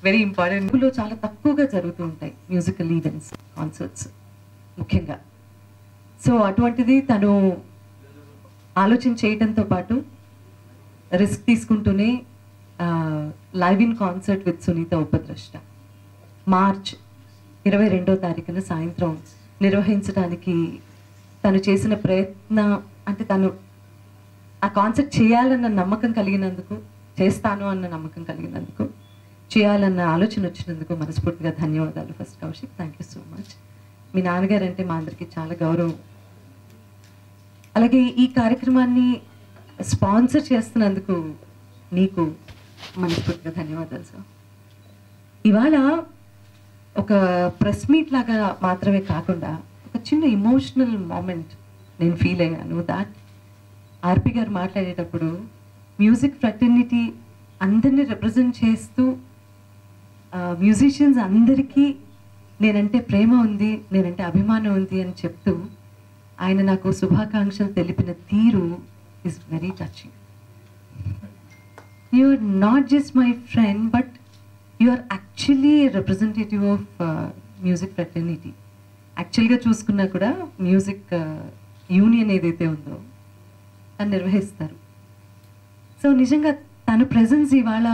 Very important. ఇందులో చాలా తక్కువగా జరుగుతూ ఉంటాయి మ్యూజికల్ ఈవెంట్స్, కాన్సర్ట్స్ ముఖ్యంగా. సో అటువంటిది తను ఆలోచన చేయడంతో పాటు రిస్క్ తీసుకుంటూనే live in concert with Sunitha Upadrashta March 22వ తారీఖున సాయంత్రం నిర్వహించడానికి తను చేసిన ప్రయత్నం, అంటే తను ఆ కాన్సర్ట్ చేయాలన్న నమ్మకం కలిగినందుకు, చేస్తాను అన్న నమ్మకం కలిగినందుకు, చేయాలన్న ఆలోచన వచ్చినందుకు మనస్ఫూర్తిగా ధన్యవాదాలు. First Kaushik, thank you so much. మీ నాన్నగారు అంటే మా అందరికీ చాలా గౌరవం. అలాగే ఈ కార్యక్రమాన్ని స్పాన్సర్ చేస్తున్నందుకు నీకు మనస్ఫూర్తిగా ధన్యవాదాలు సార్. ఇవాళ ఒక ప్రెస్ మీట్ లాగా మాత్రమే కాకుండా ఒక చిన్న ఇమోషనల్ మూమెంట్ నేను ఫీల్ అయ్యాను. దాట్ ఆర్పి గారు మాట్లాడేటప్పుడు మ్యూజిక్ ఫ్రెటర్నిటీ అందరినీ రిప్రజెంట్ చేస్తూ మ్యూజిషియన్స్ అందరికీ నేనంటే ప్రేమ ఉంది, నేనంటే అభిమానం ఉంది అని చెప్తూ ఆయన నాకు శుభాకాంక్షలు తెలిపిన తీరు is very touching. You are not just my friend, but you are actually representative of music fraternity. యాక్చువల్గా చూసుకున్నా కూడా మ్యూజిక్ యూనియన్ ఏదైతే ఉందో తను నిర్వహిస్తారు. సో నిజంగా తన ప్రెజెన్స్ ఇవాళ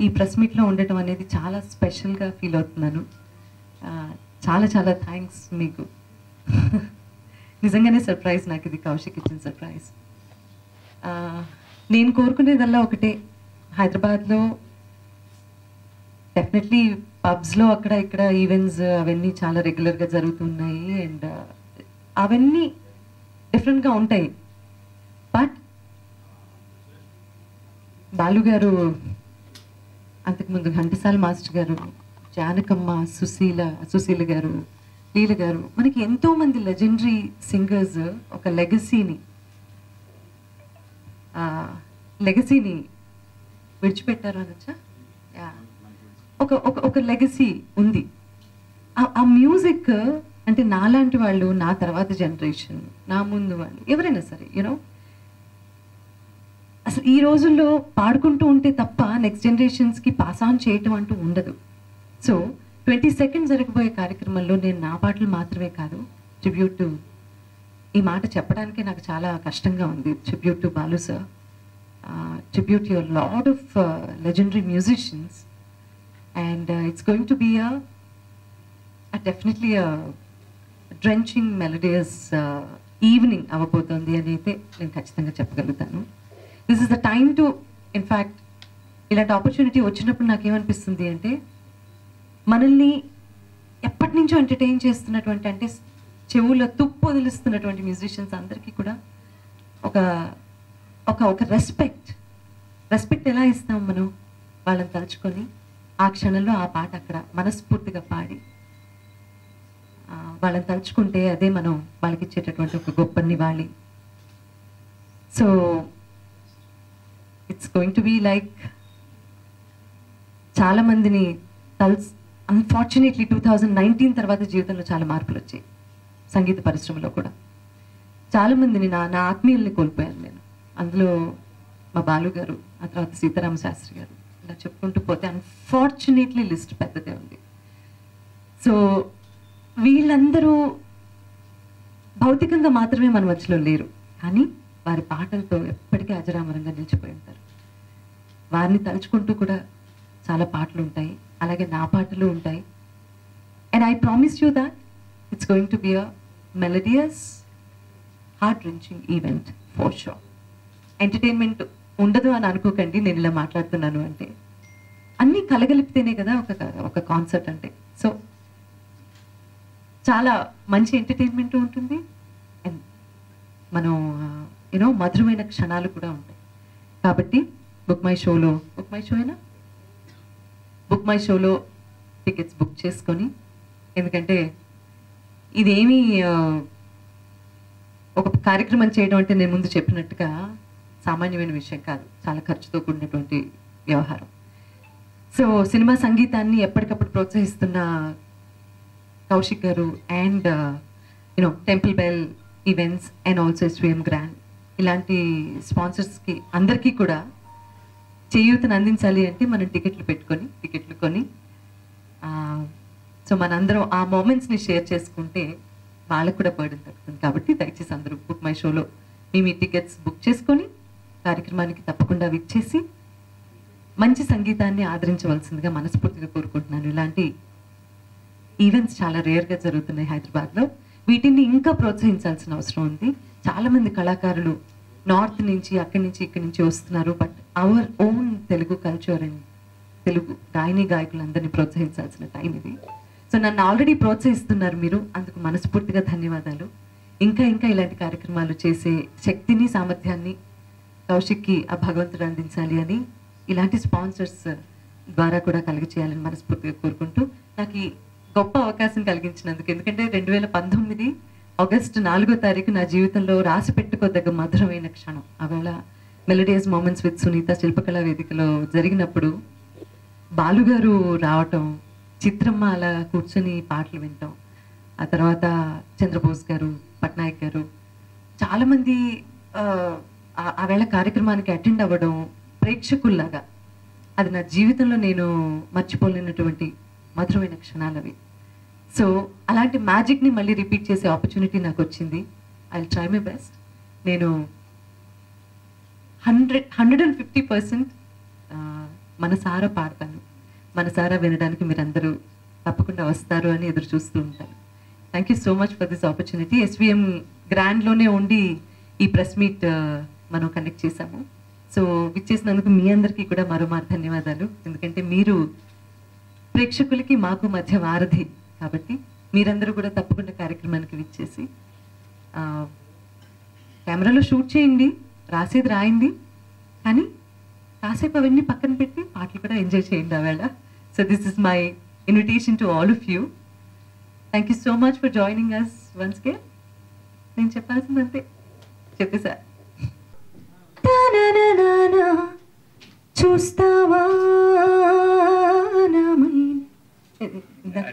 ఈ ప్రెస్ మీట్లో ఉండటం అనేది చాలా స్పెషల్గా ఫీల్ అవుతున్నాను. చాలా చాలా థ్యాంక్స్ మీకు. నిజంగానే సర్ప్రైజ్ నాకు ఇది, కౌశిక్ ఇచ్చిన సర్ప్రైజ్. నేను కోరుకునేదల్లా ఒకటే, హైదరాబాద్లో డెఫినెట్లీ పబ్స్లో అక్కడ ఇక్కడ ఈవెంట్స్ అవన్నీ చాలా రెగ్యులర్గా జరుగుతున్నాయి అండ్ అవన్నీ డిఫరెంట్గా ఉంటాయి. బట్ బాలు గారు, అంతకుముందు ఘంటసాల మాస్టర్ గారు, జానకమ్మ, సుశీల గారు, లీల గారు, మనకి ఎంతోమంది లెజెండరీ సింగర్స్ ఒక లెగసీని విడిచిపెట్టారు అనొచ్చా? ఒక లెగసీ ఉంది. ఆ మ్యూజిక్ అంటే నాలాంటి వాళ్ళు, నా తర్వాత జనరేషన్, నా ముందు వాళ్ళు ఎవరైనా సరే యూనో, అసలు ఈ రోజుల్లో పాడుకుంటూ ఉంటే తప్ప నెక్స్ట్ జనరేషన్స్కి పాస్ ఆన్ చేయటం అంటూ ఉండదు. సో 22nd జరగబోయే కార్యక్రమంలో నేను నా పాటలు మాత్రమే కాదు, ట్రిబ్యూట్ టు, ఈ మాట చెప్పడానికే నాకు చాలా కష్టంగా ఉంది, tribute to Balu sir, tribute your lot of legendary musicians, and it's going to be definitely drenching melodious evening అవ్వబోతోంది అని అయితే నేను ఖచ్చితంగా చెప్పగలుగుతాను. This is the time to, in fact ఇలాంటి ఆపర్చునిటీ వచ్చినప్పుడు నాకేమనిపిస్తుంది అంటే, మనల్ని ఎప్పటి నుంచో ఎంటర్టైన్ చేస్తున్నటువంటి, అంటే చెవుల తుప్పు వదిలిస్తున్నటువంటి మ్యూజిషియన్స్ అందరికీ కూడా ఒక ఒక ఒక రెస్పెక్ట్ ఎలా ఇస్తాం మనం వాళ్ళని తలుచుకొని, ఆ క్షణంలో ఆ పాట అక్కడ మనస్ఫూర్తిగా పాడి వాళ్ళని తలుచుకుంటే అదే మనం వాళ్ళకి ఇచ్చేటటువంటి ఒక గొప్ప నివాళి. So it's going to be like, చాలా మందిని అన్ఫార్చునేట్లీ 2019 తర్వాత జీవితంలో చాలా మార్పులు వచ్చాయి. సంగీత పరిశ్రమలో కూడా చాలామందిని నా ఆత్మీయుల్ని కోల్పోయాను నేను. అందులో మా బాలు గారు, ఆ తర్వాత సీతారామ శాస్త్రి గారు, ఇలా చెప్పుకుంటూ పోతే అన్ఫార్చునేట్లీ లిస్ట్ పెద్దదే ఉంది. సో వీళ్ళందరూ భౌతికంగా మాత్రమే మన మధ్యలో లేరు, కానీ వారి పాటలతో ఎప్పటికీ అజరామరంగా నిలిచిపోయి ఉంటారు. వారిని తలుచుకుంటూ కూడా చాలా పాటలు ఉంటాయి, అలాగే నా పాటలు ఉంటాయి. And I promise you that it's going to be a melodious, heart wrenching event for sure. Entertainment ఉండదు అని అనుకోకండి నేను ఇలా మాట్లాడుతున్నాను అంటే, అన్నీ కలగలిపితేనే కదా ఒక కాన్సర్ట్ అంటే. సో చాలా మంచి ఎంటర్టైన్మెంట్ ఉంటుంది అండ్ మనం యూనో మధురమైన క్షణాలు కూడా ఉంటాయి. కాబట్టి బుక్ మై షోలో టికెట్స్ బుక్ చేసుకొని, ఎందుకంటే ఇదేమీ ఒక కార్యక్రమం చేయడం అంటే నేను ముందు చెప్పినట్టుగా సామాన్యమైన విషయం కాదు, చాలా ఖర్చుతో కూడినటువంటి వ్యవహారం. సో సినిమా సంగీతాన్ని ఎప్పటికప్పుడు ప్రోత్సహిస్తున్న కౌశిక్ గారు and you know temple bell events and also SVM grand, ఇలాంటి స్పాన్సర్స్కి అందరికీ కూడా చేయూతను అందించాలి అంటే మనం టికెట్లు కొని మనందరం ఆ మూమెంట్స్ని షేర్ చేసుకుంటే వాళ్ళకు కూడా బర్డెన్ తగ్గుతుంది. కాబట్టి దయచేసి అందరూ బుక్ మై షోలో మీ టికెట్స్ బుక్ చేసుకొని కార్యక్రమానికి తప్పకుండా విచ్చేసి మంచి సంగీతాన్ని ఆదరించవలసిందిగా మనస్ఫూర్తిగా కోరుకుంటున్నాను. ఇలాంటి ఈవెంట్స్ చాలా రేర్గా జరుగుతున్నాయి హైదరాబాద్లో. వీటిని ఇంకా ప్రోత్సహించాల్సిన అవసరం ఉంది. చాలామంది కళాకారులు నార్త్ నుంచి అక్కడి నుంచి ఇక్కడి నుంచి వస్తున్నారు. But our own Telugu culture and Telugu గాయని గాయకులందరినీ ప్రోత్సహించాల్సిన టైం ఇది. సో నన్ను ఆల్రెడీ ప్రోత్సహిస్తున్నారు మీరు, అందుకు మనస్ఫూర్తిగా ధన్యవాదాలు. ఇంకా ఇంకా ఇలాంటి కార్యక్రమాలు చేసే శక్తిని సామర్థ్యాన్ని కౌశిక్కి ఆ భగవంతుడు అందించాలి అని ఇలాంటి స్పాన్సర్స్ ద్వారా కూడా కలిగచేయాలని మనస్ఫూర్తిగా కోరుకుంటూ నాకు ఈ గొప్ప అవకాశం కలిగించినందుకు, ఎందుకంటే 2019 ఆగస్టు 4వ తారీఖు నా జీవితంలో రాసి పెట్టుకోదగ్గ మధురమైన క్షణం. ఆవేళ మెలోడియస్ మూమెంట్స్ విత్ సునీత శిల్పకళా వేదికలో జరిగినప్పుడు బాలుగారు రావటం, చిత్రమ్మ అలా కూర్చొని పాటలు వినటం, ఆ తర్వాత చంద్రబోస్ గారు, పట్నాయక్ గారు, చాలామంది ఆవేళ కార్యక్రమానికి అటెండ్ అవ్వడం ప్రేక్షకుల్లాగా, అది నా జీవితంలో నేను మర్చిపోలేనటువంటి మధురమైన క్షణాలు అవి. సో అలాంటి మ్యాజిక్ని మళ్ళీ రిపీట్ చేసే ఆపర్చునిటీ నాకు వచ్చింది. I will try my best. నేను 150% మనసారా పాడతాను. మనసారా వినడానికి మీరందరూ తప్పకుండా వస్తారు అని ఎదురు చూస్తూ ఉంటాను. Thank you so much for this opportunity. SVM గ్రాండ్లోనే ఉండి ఈ ప్రెస్ మీట్ మనం కండక్ట్ చేశాము. సో విచ్చేసినందుకు మీ అందరికీ కూడా మరోమారు ధన్యవాదాలు. ఎందుకంటే మీరు ప్రేక్షకులకి మాకు మధ్య వారధి కాబట్టి మీరందరూ కూడా తప్పకుండా కార్యక్రమానికి విచ్చేసి కెమెరాలో షూట్ చేయండి, రాసేది రాయండి, కానీ కాసేపు అవన్నీ పక్కన పెట్టి పాటలు కూడా ఎంజాయ్ చేయండి ఆవేళ. So this is my invitation to all of you. Thank you so much for joining us once again. నేను చెప్పాల్సిందంతే చెప్పేసా. చూస్తావా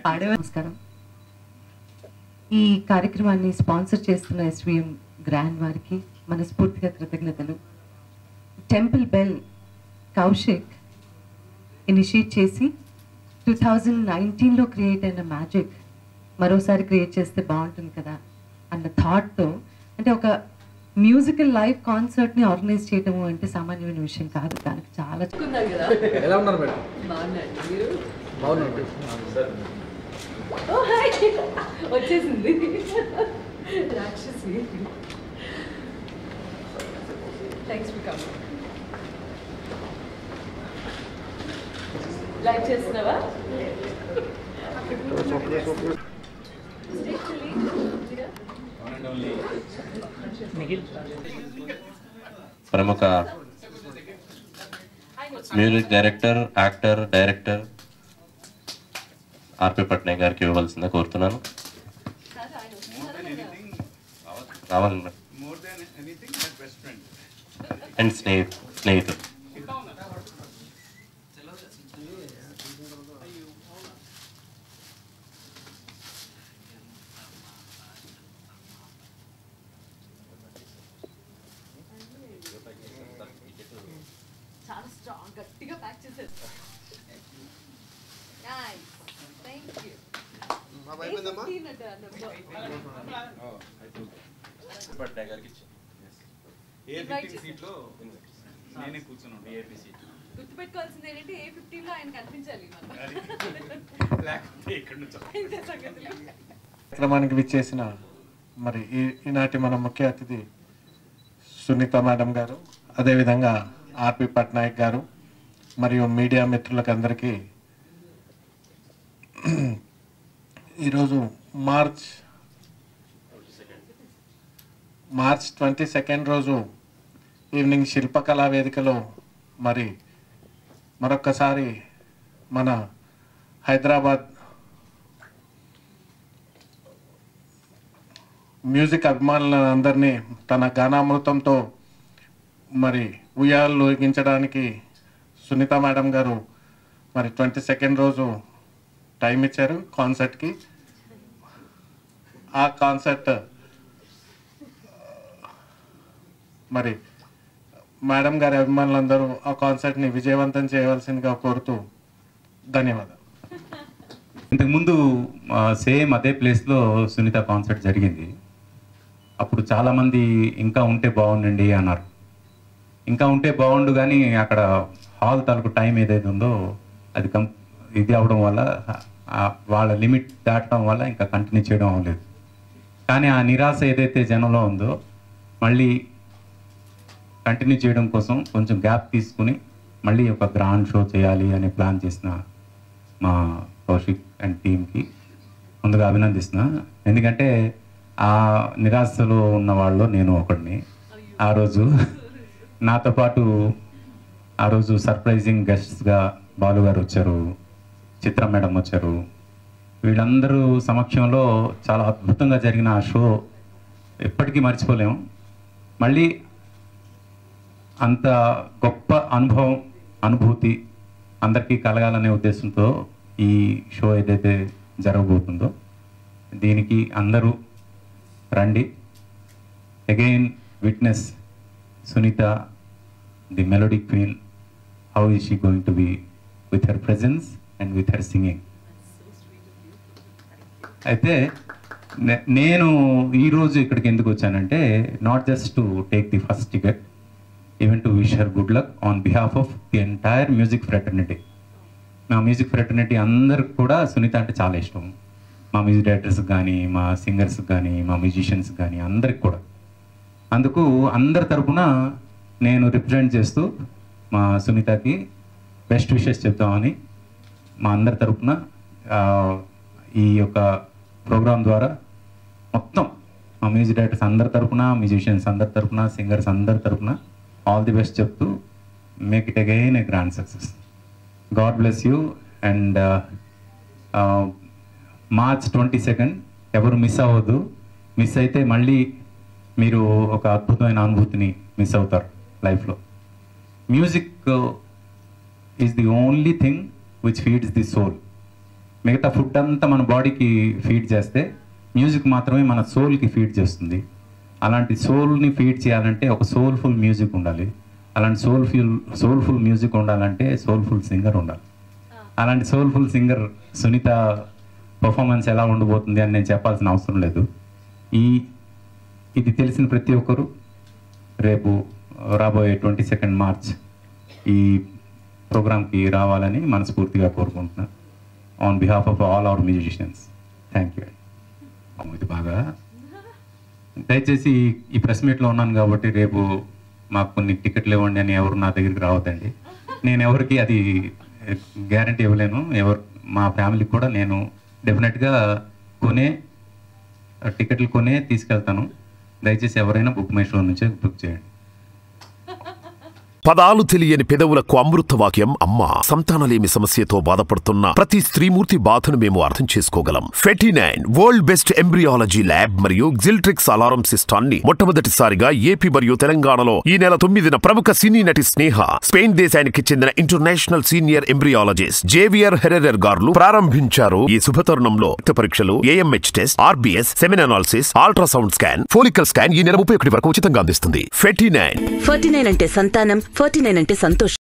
పాడే. నమస్కారం. ఈ కార్యక్రమాన్ని స్పాన్సర్ చేస్తున్న ఎస్విఎం గ్రాండ్ వారికి మనస్ఫూర్తిగా కృతజ్ఞతలు. టెంపుల్ బెల్ కౌశిక్ ఇనిషియేట్ చేసి 2019లో క్రియేట్ అయిన మ్యాజిక్ మరోసారి క్రియేట్ చేస్తే బాగుంటుంది కదా అన్న థాట్తో, అంటే ఒక మ్యూజికల్ లైవ్ కాన్సర్ట్ని ఆర్గనైజ్ చేయటము అంటే సామాన్యమైన విషయం కాదు. దానికి చాలా వచ్చేసింది రాక్షసి. Thanks for coming. లైక్ చేస్తున్నావా? ప్రముఖ మ్యూజిక్ డైరెక్టర్, యాక్టర్, డైరెక్టర్ ఆర్పి పట్నాయక్ గారికి ఇవ్వవలసిందిగా కోరుతున్నాను. రావాలన్నా అండ్ స్నేహితులు. చాలా స్ట్రాంగ్ గట్టిగా ప్యాక్ చేశారు. Nice, thank you. మా వైపుందమ్మా పట్నాయక్ గారికి ఇచ్చాను. A15 సీట్లో నేనే కూర్చున్నాను. A15 సీట్ గుర్తుపెట్టుకోవాల్సింది ఏంటంటే A15లో ఆయన కనిపించాలి. కార్యక్రమానికి విచ్చేసిన మరి ఈనాటి మన ముఖ్య అతిథి సునీత మేడం గారు, అదేవిధంగా ఆర్పి పట్నాయక్ గారు మరియు మీడియా మిత్రులకు అందరికీ ఈరోజు మార్చ్ 22 రోజు ఈవినింగ్ శిల్పకళా వేదికలో మరి మరొక్కసారి మన హైదరాబాద్ మ్యూజిక్ అభిమానులందరినీ తన గానామృతంతో మరి ఉయ్యాలు ఊగించడానికి సునీత మేడం గారు మరి 22 రోజు టైం ఇచ్చారు కాన్సర్ట్కి. ఆ కాన్సర్ట్ మరి మేడం గారి అభిమానులందరూ ఆ కాన్సర్ట్ని విజయవంతం చేయవలసిందిగా కోరుతూ ధన్యవాదాలు. ఇంతకుముందు సేమ్ అదే ప్లేస్లో సునీత కాన్సర్ట్ జరిగింది. అప్పుడు చాలామంది ఇంకా ఉంటే బాగుండండి అన్నారు. ఇంకా ఉంటే బాగుండు, కానీ అక్కడ హాల్ తాలూకు టైం ఏదైతే ఉందో అది ఇది అవడం వల్ల వాళ్ళ లిమిట్ దాటడం వల్ల ఇంకా కంటిన్యూ చేయడం అవ్వలేదు. కానీ ఆ నిరాశ ఏదైతే జనంలో ఉందో మళ్ళీ కంటిన్యూ చేయడం కోసం కొంచెం గ్యాప్ తీసుకుని మళ్ళీ ఒక గ్రాండ్ షో చేయాలి అనే ప్లాన్ చేసిన మా కౌశిక్ అండ్ టీమ్కి ముందుగా అభినందిస్తున్నా. ఎందుకంటే ఆ నిరాశలో ఉన్న వాళ్ళు నేను ఒకడిని. ఆ రోజు నాతో పాటు ఆ రోజు సర్ప్రైజింగ్ గెస్ట్స్గా బాలు గారు వచ్చారు, చిత్ర మేడం వచ్చారు. వీళ్ళందరూ సమక్షంలో చాలా అద్భుతంగా జరిగిన ఆ షో ఎప్పటికీ మర్చిపోలేము. మళ్ళీ అంత గొప్ప అనుభూతి అందరికీ కలగాలనే ఉద్దేశంతో ఈ షో ఏదైతే జరగబోతుందో దీనికి అందరూ రండి. Again witness Sunitha, the melody queen, how is she going to be with her presence and with her singing. అయితే నేను ఈరోజు ఇక్కడికి ఎందుకు వచ్చానంటే, not just to take the first ticket, even to wish her good luck on behalf of the entire music fraternity. మా music fraternity అందరికి కూడా సునీత అంటే చాలా ఇష్టం. మా మ్యూజిక్ డైరెక్టర్స్కి కానీ, మా సింగర్స్కి కానీ, మా మ్యూజిషియన్స్కి కానీ అందరికి కూడా. అందుకు అందరి తరపున నేను రిప్రజెంట్ చేస్తూ మా సునీతకి బెస్ట్ విషెస్ చెప్తామని మా అందరి తరపున ఈ యొక్క ప్రోగ్రాం ద్వారా మొత్తం మా మ్యూజిక్ డైరెక్టర్స్ అందరి తరపున, మ్యూజిషియన్స్ అందరి తరపున, సింగర్స్ అందరి తరపున ఆల్ ది బెస్ట్ చెప్తూ make it again A grand success. God bless you. And March 22 ఎవరు మిస్ అవ్వద్దు. మిస్ అయితే మళ్ళీ మీరు ఒక అద్భుతమైన అనుభూతిని మిస్ అవుతారు లైఫ్లో. Music is the only thing which feeds the soul. మిగతా ఫుడ్ అంతా మన బాడీకి ఫీడ్ చేస్తే మ్యూజిక్ మాత్రమే మన సోల్కి ఫీడ్ చేస్తుంది. అలాంటి సోల్ని ఫీడ్ చేయాలంటే ఒక సోల్ఫుల్ మ్యూజిక్ ఉండాలి. అలాంటి సోల్ఫుల్ మ్యూజిక్ ఉండాలంటే సోల్ఫుల్ సింగర్ ఉండాలి. అలాంటి సోల్ఫుల్ సింగర్ సునీత పర్ఫార్మెన్స్ ఎలా ఉండబోతుంది అని నేను చెప్పాల్సిన అవసరం లేదు. ఇది తెలిసిన ప్రతి ఒక్కరు రేపు రాబోయే 22 March ఈ ప్రోగ్రామ్కి రావాలని మనస్ఫూర్తిగా కోరుకుంటున్నాను on behalf of all our musicians. Thank you. ఇది బాగా దయచేసి ఈ ప్రెస్ మీట్లో ఉన్నాను కాబట్టి రేపు మాకు కొన్ని టికెట్లు ఇవ్వండి అని ఎవరు నా దగ్గరికి రావద్దండి. నేను ఎవరికి అది గ్యారంటీ ఇవ్వలేను. మా ఫ్యామిలీకి కూడా నేను డెఫినెట్గా టికెట్లు కొనే తీసుకెళ్తాను. దయచేసి ఎవరైనా బుక్ మై షో నుంచే బుక్ చేయండి. పదాలు తెలియని పెదవులకు అమృత వాక్యం అమ్మ. సంతానలేమి సమస్యతో బాధపడుతున్న ప్రతి స్త్రీమూర్తి బాధను మేము అర్థం చేసుకోగలం. ఫెటినైన్ వరల్డ్ బెస్ట్ ఎంబ్రియాలజీ ల్యాబ్ మరియు జిల్ట్రిక్స్ అలారం సిస్టాన్ని మొట్టమొదటిసారిగా ఏపీ మరియు తెలంగాణలో ఈ నెల 9న ప్రముఖ సినీ నటి స్నేహ, స్పెయిన్ దేశానికి చెందిన international senior embryologist Javier Herrera గారు ప్రారంభించారు. ఈ శుభతరుణంలో రక్త పరీక్షలు, AMH test, RBS, semen analysis, ultrasound scan, follicle scan ఈ నెల 31 వరకు ఉచితంగా అందిస్తుంది. ఫెటినైన్ అంటే సంతానం, 49 అంటే సంతోషం.